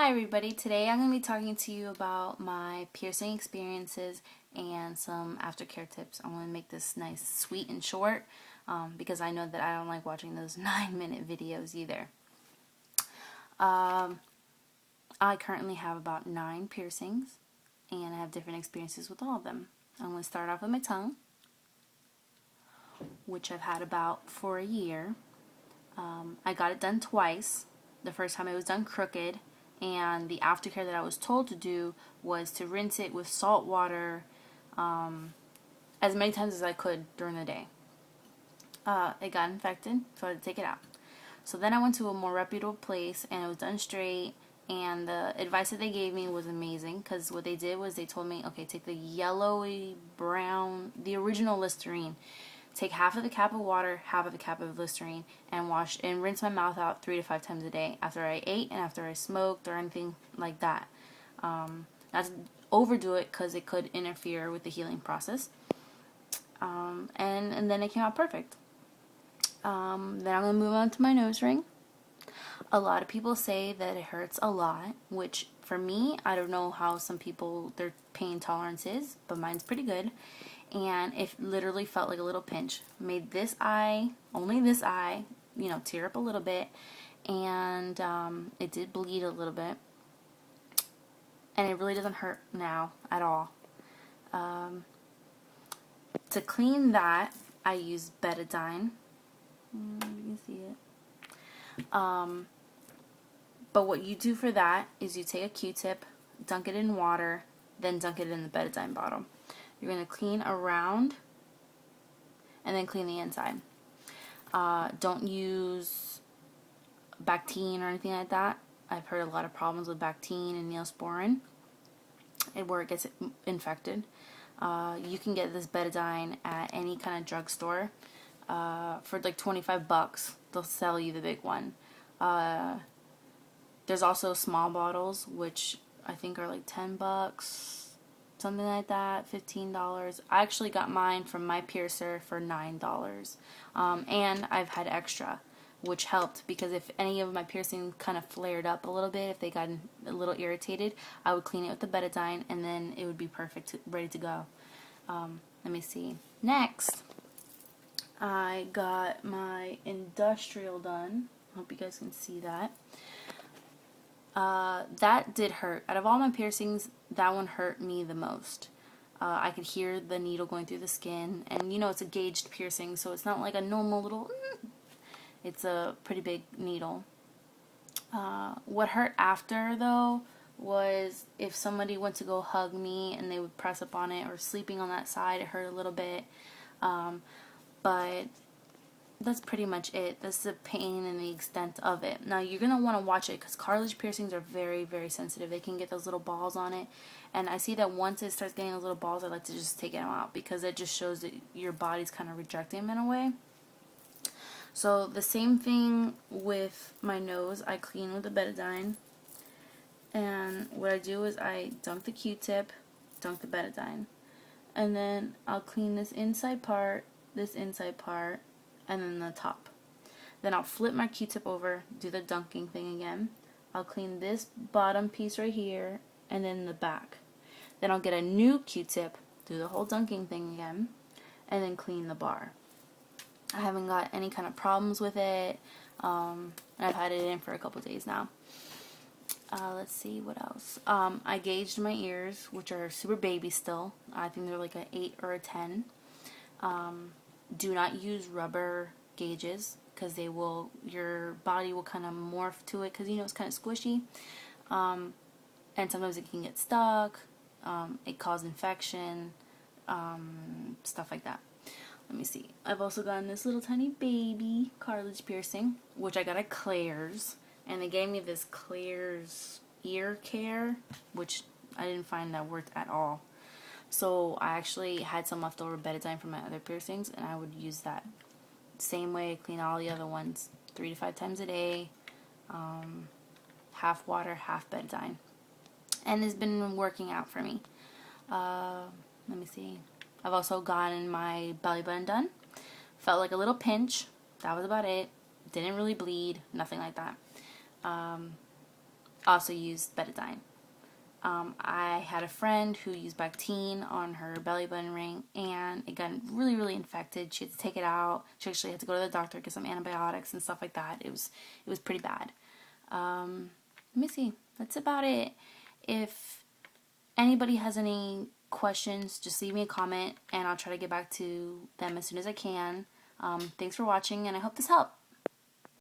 Hi everybody, today I'm going to be talking to you about my piercing experiences and some aftercare tips. I want to make this nice, sweet, and short because I know that I don't like watching those 9-minute videos either. I currently have about 9 piercings and I have different experiences with all of them. I'm going to start off with my tongue, which I've had about for a year. I got it done twice. The first time it was done crooked, and the aftercare that I was told to do was to rinse it with salt water as many times as I could during the day. It got infected, so I had to take it out. So then I went to a more reputable place, and it was done straight, and the advice that they gave me was amazing, because what they did was they told me, okay, take the yellowy brown, the original Listerine, take half of the cap of water, half of the cap of Listerine, and wash and rinse my mouth out 3 to 5 times a day after I ate and after I smoked or anything like that. Not to overdo it because it could interfere with the healing process. And then it came out perfect. Then I'm going to move on to my nose ring. A lot of people say that it hurts a lot, which for me, I don't know how some people, their pain tolerance is, but mine's pretty good. And it literally felt like a little pinch. Made this eye, only this eye, tear up a little bit. And it did bleed a little bit. And it really doesn't hurt now at all. To clean that, I use betadine. You can see it. But what you do for that is you take a Q-tip, dunk it in water, then dunk it in the betadine bottle. You're going to clean around and then clean the inside. Don't use Bactine or anything like that. I've heard a lot of problems with Bactine and Neosporin where it gets infected. You can get this betadine at any kind of drugstore for like $25. They'll sell you the big one. There's also small bottles, which I think are like $10. Something like that, $15. I actually got mine from my piercer for $9. And I've had extra, which helped because if any of my piercings kind of flared up a little bit, if they got a little irritated, I would clean it with the betadine and then it would be perfect, ready to go. Let me see. Next, I got my industrial done. Hope you guys can see that. That did hurt. Out of all my piercings, that one hurt me the most. I could hear the needle going through the skin, and it's a gauged piercing, so it's not like a normal little, it's a pretty big needle. What hurt after, though, was if somebody went to go hug me and they would press up on it, or sleeping on that side, it hurt a little bit. But that's pretty much it. That's the pain and the extent of it. Now, you're going to want to watch it because cartilage piercings are very, very sensitive. They can get those little balls on it. And I see that once it starts getting those little balls, I like to just take them out because it just shows that your body's kind of rejecting them in a way. So the same thing with my nose. I clean with the betadine. And what I do is I dunk the Q-tip, dunk the betadine. And then I'll clean this inside part, and then the top. Then I'll flip my Q-tip over, do the dunking thing again. I'll clean this bottom piece right here, and then the back. Then I'll get a new Q-tip, do the whole dunking thing again, and then clean the bar. I haven't got any kind of problems with it, and I've had it in for a couple days now. Let's see, what else? I gauged my ears, which are super baby still. I think they're like an 8 or a 10. Do not use rubber gauges because your body will kind of morph to it because it's kind of squishy, and sometimes it can get stuck. It causes infection, stuff like that. Let me see. I've also gotten this little tiny baby cartilage piercing, which I got at Claire's, and they gave me this Claire's ear care, which I didn't find that worked at all. So I actually had some leftover betadine from my other piercings, and I would use that. Same way, clean all the other ones 3 to 5 times a day, half water, half betadine. And it's been working out for me. Let me see. I've also gotten my belly button done. Felt like a little pinch. That was about it. Didn't really bleed. Nothing like that. also used betadine. I had a friend who used Bactine on her belly button ring, and it got really, really infected. She had to take it out. She actually had to go to the doctor, get some antibiotics and stuff like that. It was pretty bad. Let me see. That's about it. If anybody has any questions, just leave me a comment, and I'll try to get back to them as soon as I can. Thanks for watching, and I hope this helped.